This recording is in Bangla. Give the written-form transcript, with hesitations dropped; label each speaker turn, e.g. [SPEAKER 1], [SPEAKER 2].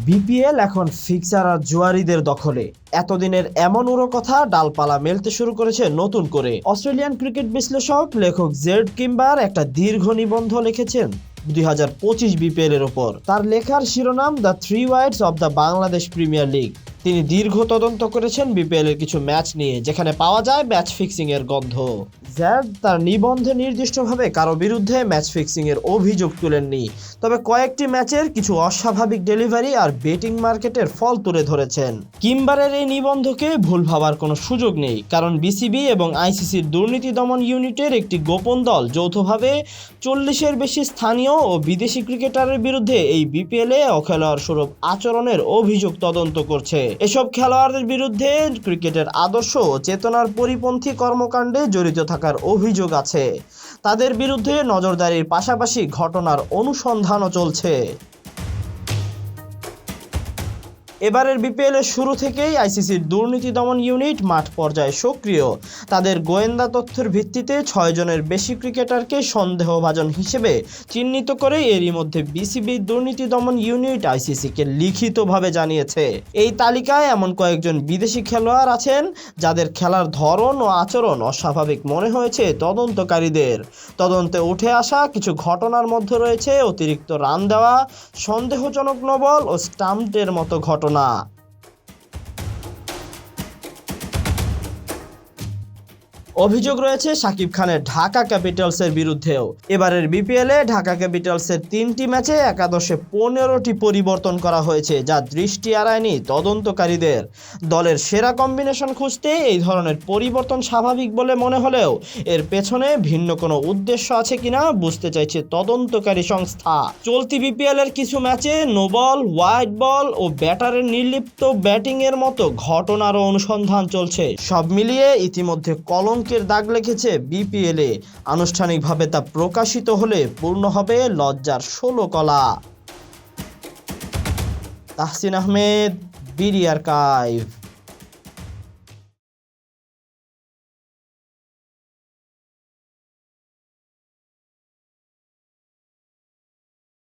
[SPEAKER 1] বিপিএল এখন ফিক্সার আর জুয়ারিদের দখলে। এতদিনের এমন উড়ো কথা ডালপালা মেলতে শুরু করেছে নতুন করে। অস্ট্রেলিয়ান ক্রিকেট বিশ্লেষক লেখক জেড কিম্বার একটা দীর্ঘ নিবন্ধ লিখেছেন 2025 বিপিএল এর ওপর। তার লেখার শিরোনাম the three wides of the Bangladesh premier league. তিনি দীর্ঘ তদন্ত করেছেন বিপিএল এর কিছু ম্যাচ নিয়ে, যেখানে পাওয়া যায় ম্যাচ ফিক্সিং এর গন্ধ। জ্যাড তার নিবন্ধে নির্দিষ্টভাবে কারো বিরুদ্ধে ম্যাচ ফিক্সিং এর অভিযোগ তুলেননি, তবে কয়েকটি ম্যাচের কিছু অস্বাভাবিক ডেলিভারি আর বেটিং মার্কেটের ফল তুলে ধরেছেন। কিম্বারের এই নিবন্ধকে ভুল ভাবার কোনো সুযোগ নেই, কারণ বিসিবি এবং আইসিসির দুর্নীতি দমন ইউনিটের একটি গোপন দল যৌথভাবে 40-এর বেশি স্থানীয় ও বিদেশি ক্রিকেটারের বিরুদ্ধে এই বিপিএলে অখেলোয়াড় স্বরূপ আচরণের অভিযোগ তদন্ত করছে। এসব খেলোয়াড়দের বিরুদ্ধে ক্রিকেটের আদর্শ ও চেতনার পরিপন্থী কর্মকাণ্ডে জড়িত থাকার অভিযোগ আছে। তাদের বিরুদ্ধে নজরদারির পাশাপাশি ঘটনার অনুসন্ধানও চলছে। এবারের বিপিএল এর শুরু থেকেই আইসিসির দুর্নীতি দমন ইউনিট মাঠ পর্যায়ে সক্রিয়। তাদের গোয়েন্দা তথ্যের ভিত্তিতে 6 জনের বেশি ক্রিকেটারকে সন্দেহভাজন হিসেবে চিহ্নিত করে এরই মধ্যে বিসিবির দুর্নীতি দমন ইউনিট আইসিসিকে লিখিতভাবে জানিয়েছে। এই তালিকায় এমন কয়েকজন বিদেশি খেলোয়াড় আছেন যাদের খেলার ধরন ও আচরণ অস্বাভাবিক মনে হয়েছে তদন্তকারীদের। তদন্তে উঠে আসা কিছু ঘটনার মধ্যে রয়েছে অতিরিক্ত রান দেওয়া, সন্দেহজনক নোবল ও স্টাম্পের মতো ঘটনা। অভিযোগ রয়েছে শাকিব খানের ঢাকা ক্যাপিটালসের বিরুদ্ধেও। এবারের বিপিএলে ঢাকা ক্যাপিটালসের 3টি ম্যাচে একাদশে 15টি পরিবর্তন করা হয়েছে, যা দৃষ্টি এড়ায়নি তদন্তকারীদের। দলের সেরা কম্বিনেশন খুঁজতে এই ধরনের পরিবর্তন স্বাভাবিক বলে মনে হলেও এর পেছনে ভিন্ন কোনো উদ্দেশ্য আছে কিনা বুঝতে চাইছে তদন্তকারী সংস্থা। চলতি বিপিএলের কিছু ম্যাচে নোবল, হোয়াইট বল ও ব্যাটারের নির্লিপ্ত ব্যাটিংয়ের মতো ঘটনারও অনুসন্ধান চলছে। সব মিলিয়ে ইতিমধ্যে কলঙ্কের দাগ লেগেছে বিপিএলে। আনুষ্ঠানিকভাবে তা প্রকাশিত হলে পূর্ণ হবে লজ্জার 16 কলা। Tahsin Ahmed, BD archive.